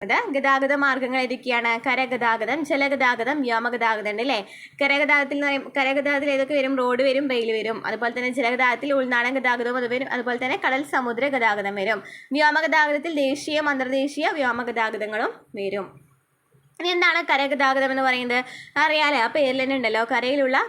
ഗതാഗത മാർഗ്ഗങ്ങൾ ഏതൊക്കെയാണ്? കരഗതാഗതം, ജലഗതാഗതം, വ്യോമഗതാഗതം ഉണ്ട് അല്ലേ? കരഗതാഗതത്തിൽ ഏതൊക്കെ വരും? റോഡ് വരും, റെയിൽ വരും. അതുപോലെ തന്നെ ജലഗതാഗതത്തിൽ ഉൾനാടൻ ഗതാഗതവും അത് വരും. അതുപോലെ തന്നെ കടൽ സമുദ്ര ഗതാഗതം വരും. വ്യോമഗതാഗതത്തിൽ ദേശീയ അന്തർദേശീയ വ്യോമഗതാഗതങ്ങളും വരും. ഇനി എന്താണ് കരഗതാഗതം എന്ന് പറയുന്നത്? അറിയാലോ, ആ പേരിൽ തന്നെ ഉണ്ടല്ലോ,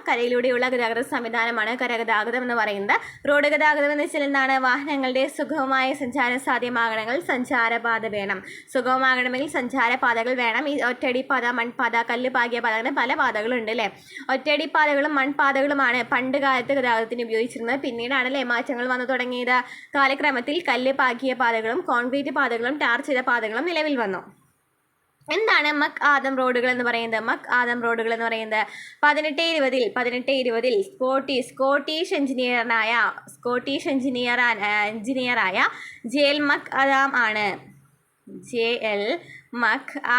കരയിലൂടെയുള്ള ഗതാഗത സംവിധാനമാണ് കരഗതാഗതം എന്ന് പറയുന്നത്. റോഡ് ഗതാഗതം എന്ന് വെച്ചാൽ എന്താണ്? വാഹനങ്ങളുടെ സുഗമമായ സഞ്ചാരം സാധ്യമാകണമെങ്കിൽ സഞ്ചാരപാത വേണം. സുഗമമാകണമെങ്കിൽ സഞ്ചാരപാതകൾ വേണം. ഈ ഒറ്റയടിപ്പാത, മൺപാത, കല്ല് പാകിയ പാത, അങ്ങനെ പല പാതകളുണ്ട് അല്ലേ? ഒറ്റയടിപ്പാതകളും മൺപാതകളുമാണ് പണ്ട് കാലത്ത് ഗതാഗതത്തിന് ഉപയോഗിച്ചിരുന്നത്. പിന്നീടാണ് അല്ലേ മാറ്റങ്ങൾ വന്നു തുടങ്ങിയത്. കാലക്രമത്തിൽ കല്ല് പാകിയ പാതകളും കോൺക്രീറ്റ് പാതകളും ടാർ ചെയ്ത പാതകളും നിലവിൽ വന്നു. എന്താണ് മക് ആദം റോഡുകൾ എന്ന് പറയുന്നത്? മക് ആദം റോഡുകൾ എന്ന് പറയുന്നത് 1820 സ്കോട്ടിഷ് എഞ്ചിനീയറായ ജെൽ മക്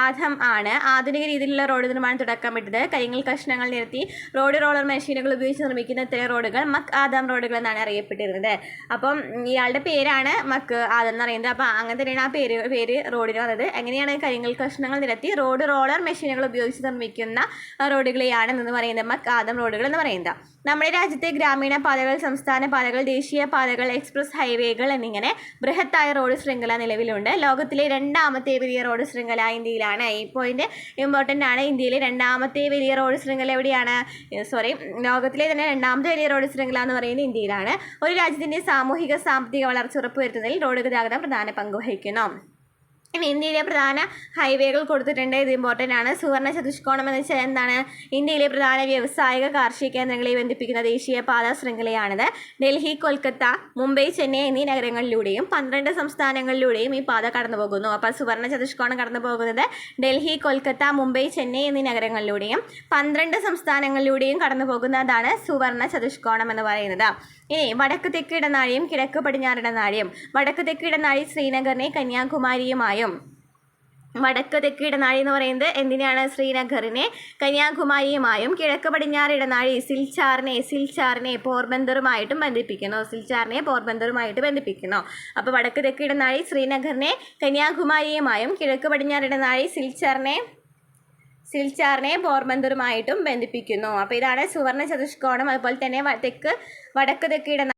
ആദം ആണ്. ആധുനിക രീതിയിലുള്ള റോഡ് നിർമ്മാണം തുടക്കമിട്ടത്. കരിങ്കൽ കഷ്ണങ്ങൾ നിരത്തി റോഡ് റോളർ മെഷീനുകൾ ഉപയോഗിച്ച് നിർമ്മിക്കുന്ന ഇത്തരം റോഡുകൾ മക് ആദം റോഡുകൾ എന്നാണ് അറിയപ്പെട്ടിരുന്നത്. അപ്പം ഇയാളുടെ പേരാണ് മക് ആദം എന്ന് പറയുന്നത്. അപ്പം അങ്ങനെ തന്നെയാണ് ആ പേര് റോഡിന് വന്നത്. എങ്ങനെയാണ്? കരിങ്കൽ കഷ്ണങ്ങൾ നിരത്തി റോഡ് റോളർ മെഷീനുകൾ ഉപയോഗിച്ച് നിർമ്മിക്കുന്ന റോഡുകളെയാണ് എന്ന് പറയുന്നത് മക് ആദം റോഡുകൾ എന്ന് പറയുന്നത്. നമ്മുടെ രാജ്യത്തെ ഗ്രാമീണ പാതകൾ, സംസ്ഥാന പാതകൾ, ദേശീയ പാതകൾ, എക്സ്പ്രസ് ഹൈവേകൾ എന്നിങ്ങനെ ബൃഹത്തായ റോഡ് ശൃംഖല നിലവിലുണ്ട്. ലോകത്തിലെ രണ്ടാമത്തെ വലിയ റോഡ് ശൃംഖല ഇന്ത്യയിലാണ്. ഈ പോയിന്റ് ഇമ്പോർട്ടൻ്റ് ആണ്. ഇന്ത്യയിലെ രണ്ടാമത്തെ വലിയ റോഡ് ശൃംഖല എവിടെയാണ്? ലോകത്തിലെ തന്നെ രണ്ടാമത്തെ വലിയ റോഡ് ശൃംഖല എന്ന് പറയുന്നത് ഇന്ത്യയിലാണ്. ഒരു രാജ്യത്തിൻ്റെ സാമൂഹിക സാമ്പത്തിക വളർച്ച ഉറപ്പുവരുത്തുന്നതിൽ റോഡ് ഗതാഗതം പ്രധാന പങ്ക് വഹിക്കുന്നു. ഇനി ഇന്ത്യയിലെ പ്രധാന ഹൈവേകൾ കൊടുത്തിട്ടുണ്ട്. ഇത് ഇമ്പോർട്ടൻ്റ് ആണ്. സുവർണ്ണ ചതുഷ്കോണം എന്ന് വെച്ചാൽ എന്താണ്? ഇന്ത്യയിലെ പ്രധാന വ്യാവസായിക കാർഷിക കേന്ദ്രങ്ങളെ ബന്ധിപ്പിക്കുന്ന ദേശീയപാത ശൃംഖലയാണിത്. ഡൽഹി, കൊൽക്കത്ത, മുംബൈ, ചെന്നൈ എന്നീ നഗരങ്ങളിലൂടെയും 12 സംസ്ഥാനങ്ങളിലൂടെയും ഈ പാത കടന്നു പോകുന്നു. അപ്പോൾ സുവർണ്ണ ചതുഷ്കോണം കടന്നു പോകുന്നത് ഡൽഹി, കൊൽക്കത്ത, മുംബൈ, ചെന്നൈ എന്നീ നഗരങ്ങളിലൂടെയും 12 സംസ്ഥാനങ്ങളിലൂടെയും കടന്നു പോകുന്നതാണ് സുവർണ്ണ ചതുഷ്കോണം എന്ന് പറയുന്നത്. ഇനി വടക്ക് തെക്ക് ഇടനാഴിയും കിഴക്ക് പടിഞ്ഞാറ് ഇടനാഴിയും. വടക്ക് തെക്ക് ഇടനാഴി ശ്രീനഗറിനെ കന്യാകുമാരിയുമായും, വടക്ക് തെക്ക് ഇടനാഴി എന്ന് പറയുന്നത് എന്തിനാണ്? ശ്രീനഗറിനെ കന്യാകുമാരിയുമായും, കിഴക്ക് പടിഞ്ഞാറ് ഇടനാഴി സിൽച്ചാറിനെ പോർബന്ദറുമായിട്ടും ബന്ധിപ്പിക്കുന്നു. അപ്പോൾ വടക്ക് തെക്ക് ഇടനാഴി ശ്രീനഗറിനെ കന്യാകുമാരിയുമായും, കിഴക്ക് പടിഞ്ഞാറ് ഇടനാഴി സിൽച്ചാറിനെ പോർബന്ദറുമായിട്ടും ബന്ധിപ്പിക്കുന്നു. അപ്പോൾ ഇതാണ് സുവർണ്ണ ചതുഷ്കോണം. അതുപോലെ തന്നെ വടക്ക് തെക്ക് ഇടനാഴി